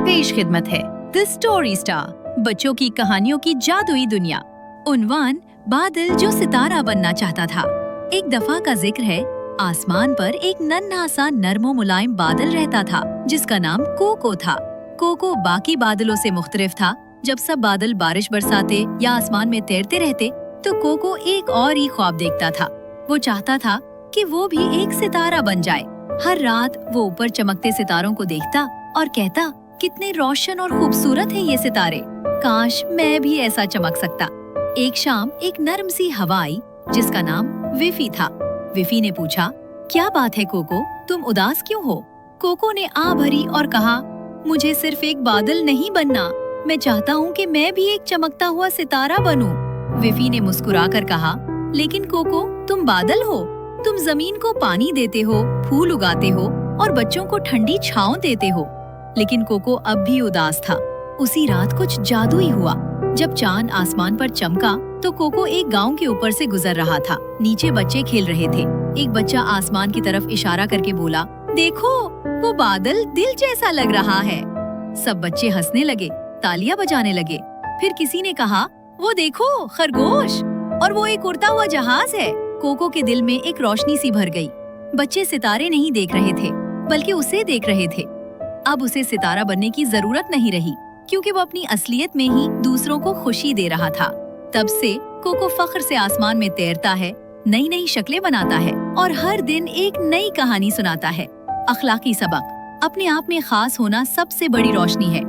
पेश खिदमत है द स्टोरी स्टार, बच्चों की कहानियों की जादुई दुनिया। उन्वान, बादल जो सितारा बनना चाहता था। एक दफा का जिक्र है, आसमान पर एक नन्हा सा नरमो मुलायम बादल रहता था जिसका नाम कोको था। कोको बाकी बादलों से मुख्तलिफ था। जब सब बादल बारिश बरसाते या आसमान में तैरते रहते तो कोको एक और ही ख्वाब देखता था। वो चाहता था कि वो भी एक सितारा बन जाए। हर रात वो ऊपर चमकते सितारों को देखता और कहता, कितने रोशन और खूबसूरत हैं ये सितारे, काश मैं भी ऐसा चमक सकता। एक शाम एक नरम सी हवा आई जिसका नाम विफी था। विफी ने पूछा, क्या बात है कोको, तुम उदास क्यों हो? कोको ने आ भरी और कहा, मुझे सिर्फ एक बादल नहीं बनना, मैं चाहता हूँ कि मैं भी एक चमकता हुआ सितारा बनूं। विफी ने मुस्कुराकर कहा, लेकिन कोको, तुम बादल हो, तुम जमीन को पानी देते हो, फूल उगाते हो और बच्चों को ठंडी छांव देते हो। लेकिन कोको अब भी उदास था। उसी रात कुछ जादुई हुआ। जब चांद आसमान पर चमका तो कोको एक गांव के ऊपर से गुजर रहा था। नीचे बच्चे खेल रहे थे। एक बच्चा आसमान की तरफ इशारा करके बोला, देखो वो बादल दिल जैसा लग रहा है। सब बच्चे हंसने लगे, तालियां बजाने लगे। फिर किसी ने कहा, वो देखो खरगोश, और वो एक उड़ता हुआ जहाज है। कोको के दिल में एक रोशनी सी भर गई। बच्चे सितारे नहीं देख रहे थे बल्कि उसे देख रहे थे। अब उसे सितारा बनने की जरूरत नहीं रही क्योंकि वो अपनी असलियत में ही दूसरों को खुशी दे रहा था। तब से कोको फख्र से आसमान में तैरता है, नई नई शक्लें बनाता है और हर दिन एक नई कहानी सुनाता है। अखलाकी सबक, अपने आप में खास होना सबसे बड़ी रोशनी है।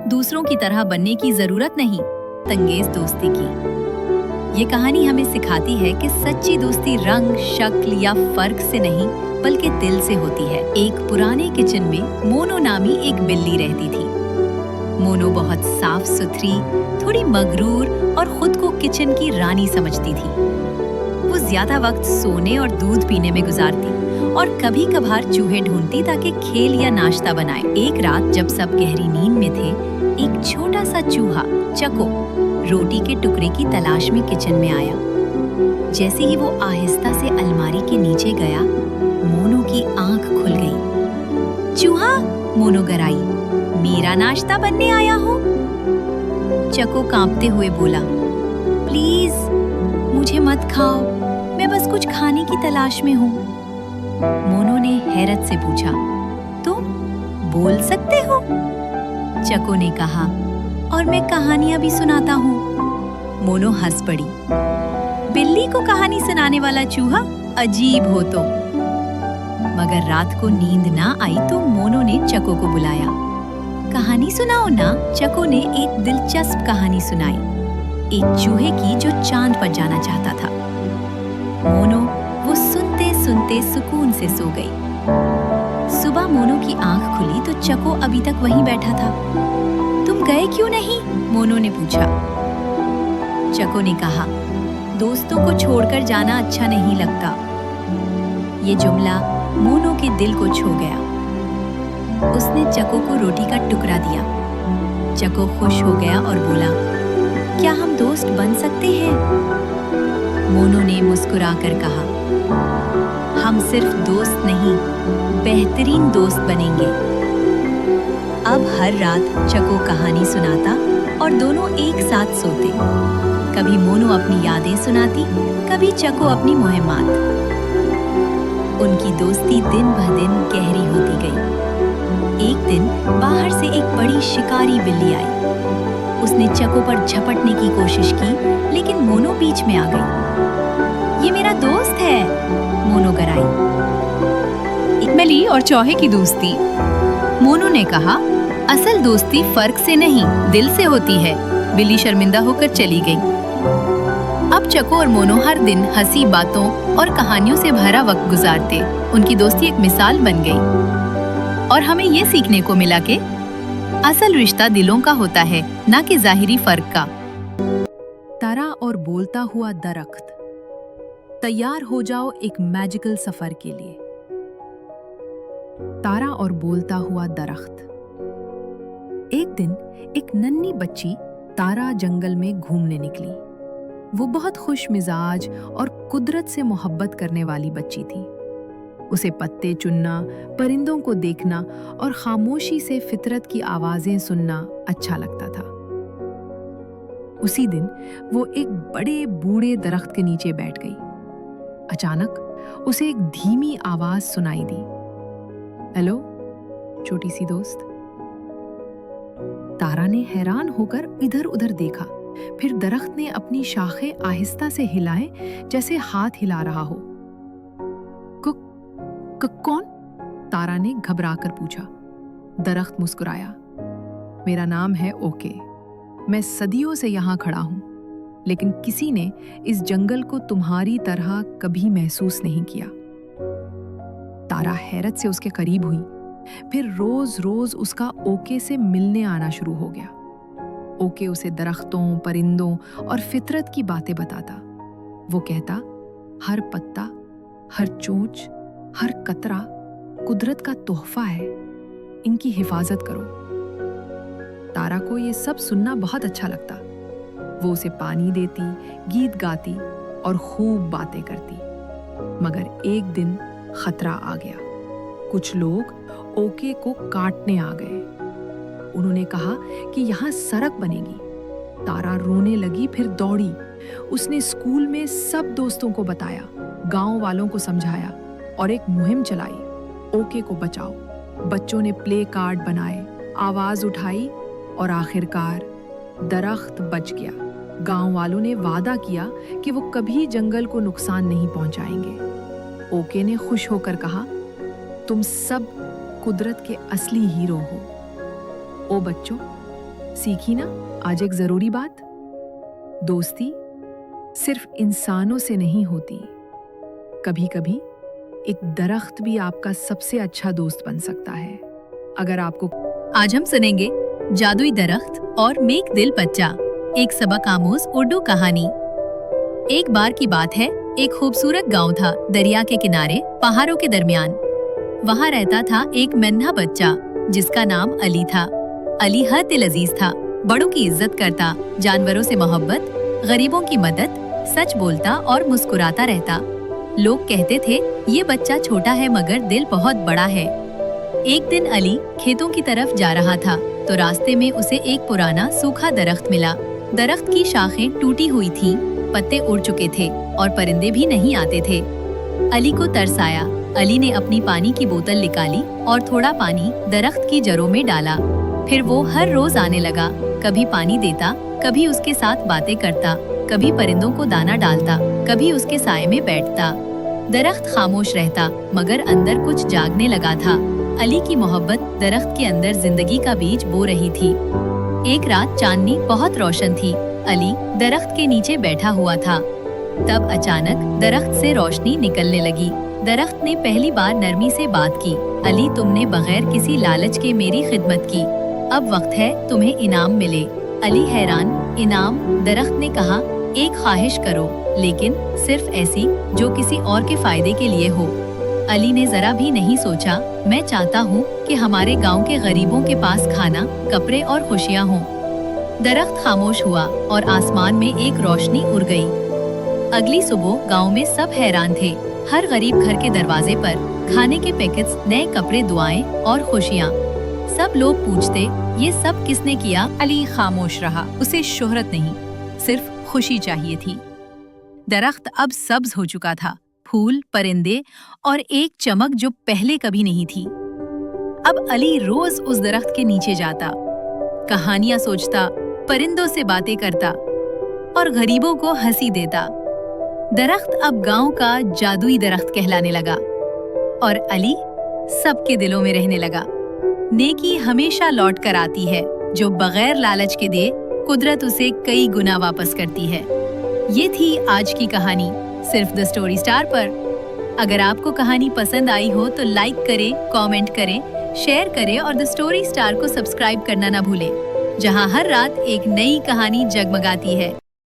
दूसरों की तरह बनने की जरूरत नहीं, तंगेज दोस्ती की। ये कहानी हमें सिखाती है कि सच्ची दोस्ती रंग, शक्ल या फर्क से नहीं बल्कि दिल से होती है। एक पुराने किचन में मोनो नामी एक बिल्ली रहती थी। मोनो बहुत साफ सुथरी, थोड़ी मगरूर और खुद को किचन की रानी समझती थी। वो ज्यादा वक्त सोने और दूध पीने में गुजारती और कभी कभार चूहे ढूंढती ताकि खेल या नाश्ता बनाए। एक रात जब सब गहरी नींद में थे, एक छोटा सा चूहा चको रोटी के टुकड़े की तलाश में किचन में आया। जैसे ही वो आहिस्ता से अलमारी के नीचे गया, मोनो की आंख खुल गई। चूहा, मोनो गराई, मेरा नाश्ता बनने आया हो? चको कांपते हुए बोला, प्लीज मुझे मत खाओ, मैं बस कुछ खाने की तलाश में हूँ। मोनो ने हैरत से पूछा, तुम बोल सकते हो? चको ने कहा, और मैं कहानियां भी सुनाता हूँ। मोनो हंस पड़ी, बिल्ली को कहानी सुनाने वाला चूहा, अजीब हो तुम। मगर रात को नींद ना आई तो मोनो ने चको को बुलाया। कहानी सुनाओ ना। चको ने एक दिलचस्प कहानी सुनाई, एक चूहे की जो चांद पर जाना चाहता था। मोनो वो सुनते सुनते सुकून से सो गई। सुबह मोनो की आंख खुली तो चको अभी तक वहीं बैठा था। तुम गए क्यों नहीं? मोनो ने पूछा। चको ने कहा, दोस्तों को छोड़कर जाना अच्छा नहीं लगता। ये जुमला मोनो के दिल को छू गया। उसने चको को रोटी का टुकड़ा दिया। चको खुश हो गया और बोला, क्या हम दोस्त बन सकते हैं? मोनो ने मुस्कुराकर कहा, हम सिर्फ दोस्त नहीं, बेहतरीन दोस्त बनेंगे। अब हर रात चको कहानी सुनाता और दोनों एक साथ सोते। कभी मोनो अपनी यादें सुनाती, कभी चको अपनी मुहिम्मात। उनकी दोस्ती दिन ब दिन गहरी होती गई। एक दिन बाहर से एक बड़ी शिकारी बिल्ली आई। उसने चको पर झपटने की कोशिश की, लेकिन मोनो बीच में आ गई। ये मेरा दोस्त है, मोनो गराई। एक बिल्ली और चूहे की दोस्ती। मोनो ने कहा, असल दोस्ती फर्क से नहीं दिल से होती है। बिल्ली शर्मिंदा होकर चली गई। अब चको और मोनो हर दिन हंसी बातों और कहानियों से भरा वक्त गुजारते। उनकी दोस्ती एक मिसाल बन गई और हमें ये सीखने को मिला कि असल रिश्ता दिलों का होता है, ना कि ज़ाहिरी फर्क का। तारा और बोलता हुआ दरख्त। तैयार हो जाओ एक मैजिकल सफर के लिए। तारा और बोलता हुआ दरख्त। एक दिन एक नन्ही बच्ची तारा जंगल में घूमने निकली। वो बहुत खुश मिजाज और कुदरत से मोहब्बत करने वाली बच्ची थी। उसे पत्ते चुनना, परिंदों को देखना और खामोशी से फितरत की आवाजें सुनना अच्छा लगता था। उसी दिन वो एक बड़े बूढ़े दरख्त के नीचे बैठ गई। अचानक उसे एक धीमी आवाज सुनाई दी। हेलो छोटी सी दोस्त। तारा ने हैरान होकर इधर उधर देखा, फिर दरख्त ने अपनी शाखें आहिस्ता से हिलाए जैसे हाथ हिला रहा हो। कौन? तारा ने घबराकर पूछा। दरख्त मुस्कुराया। मेरा नाम है ओके। मैं सदियों से यहाँ खड़ा हूं, लेकिन किसी ने इस जंगल को तुम्हारी तरह कभी महसूस नहीं किया। तारा हैरत से उसके करीब हुई, फिर रोज रोज उसका ओके से मिलने आना शुरू हो गया। ओके उसे दरख्तों, परिंदों और फितरत की बातें बताता। वो कहता, हर पत्ता, हर चोंच, हर कतरा कुदरत का तोहफा है, इनकी हिफाजत करो। तारा को ये सब सुनना बहुत अच्छा लगता। वो उसे पानी देती, गीत गाती और खूब बातें करती। मगर एक दिन खतरा आ गया। कुछ लोग ओके को काटने आ गए। उन्होंने कहा कि यहाँ सड़क बनेगी। तारा रोने लगी, फिर दौड़ी। उसने स्कूल में सब दोस्तों को बताया, गांव वालों को समझाया और एक मुहिम चलाई, ओके को बचाओ। बच्चों ने प्ले कार्ड बनाए, आवाज उठाई और आखिरकार दरख्त बच गया। गांव वालों ने वादा किया कि वो कभी जंगल को नुकसान नहीं पहुंचाएंगे। ओके ने खुश होकर कहा, तुम सब कुदरत के असली हीरो हो। ओ बच्चों, सीखी ना आज एक जरूरी बात? दोस्ती सिर्फ इंसानों से नहीं होती, कभी कभी एक दरख्त भी आपका सबसे अच्छा दोस्त बन सकता है। अगर आपको आज हम सुनेंगे जादुई दरख्त और मेक दिल बच्चा, एक सबक आमोज उर्दू कहानी। एक बार की बात है, एक खूबसूरत गांव था, दरिया के किनारे, पहाड़ों के दरमियान। वहाँ रहता था एक नन्हा बच्चा जिसका नाम अली था। अली हर दिल अजीज था, बड़ों की इज्जत करता, जानवरों से मोहब्बत, गरीबों की मदद, सच बोलता और मुस्कुराता रहता। लोग कहते थे ये बच्चा छोटा है मगर दिल बहुत बड़ा है। एक दिन अली खेतों की तरफ जा रहा था तो रास्ते में उसे एक पुराना सूखा दरख्त मिला। दरख्त की शाखें टूटी हुई थीं, पत्ते उड़ चुके थे और परिंदे भी नहीं आते थे। अली को तरस आया। अली ने अपनी पानी की बोतल निकाली और थोड़ा पानी दरख्त की जड़ों में डाला। फिर वो हर रोज आने लगा, कभी पानी देता, कभी उसके साथ बातें करता, कभी परिंदों को दाना डालता, कभी उसके साए में बैठता। दरख्त खामोश रहता मगर अंदर कुछ जागने लगा था। अली की मोहब्बत दरख्त के अंदर जिंदगी का बीज बो रही थी। एक रात चांदनी बहुत रोशन थी। अली दरख्त के नीचे बैठा हुआ था। तब अचानक दरख्त से रोशनी निकलने लगी। दरख्त ने पहली बार नरमी से बात की। अली, तुमने बगैर किसी लालच के मेरी खिदमत की, अब वक्त है तुम्हें इनाम मिले। अली हैरान, इनाम? दरख्त ने कहा, एक ख्वाहिश करो, लेकिन सिर्फ ऐसी जो किसी और के फायदे के लिए हो। अली ने जरा भी नहीं सोचा, मैं चाहता हूँ कि हमारे गांव के गरीबों के पास खाना, कपड़े और खुशियाँ हों। दरख्त खामोश हुआ और आसमान में एक रोशनी उड़ गई। अगली सुबह गांव में सब हैरान थे। हर गरीब घर के दरवाजे पर खाने के पैकेट्स, नए कपड़े, दुआएं और खुशियाँ। सब लोग पूछते, ये सब किसने किया? अली खामोश रहा। उसे शोहरत नहीं, सिर्फ खुशी चाहिए थी। दरख्त अब सब्ज हो चुका था, फूल, परिंदे और एक चमक जो पहले कभी नहीं थी। अब अली रोज उस दरख्त के नीचे जाता, कहानियां सोचता, परिंदों से बातें करता और गरीबों को हंसी देता। दरख्त अब गांव का जादुई दरख्त कहलाने लगा और अली सबके दिलों में रहने लगा। नेकी हमेशा लौट कर आती है, जो बगैर लालच के दे, कुदरत उसे कई गुना वापस करती है। ये थी आज की कहानी, सिर्फ द स्टोरी स्टार पर। अगर आपको कहानी पसंद आई हो तो लाइक करें, कमेंट करें, शेयर करें और द स्टोरी स्टार को सब्सक्राइब करना ना भूलें, जहां हर रात एक नई कहानी जगमगाती है।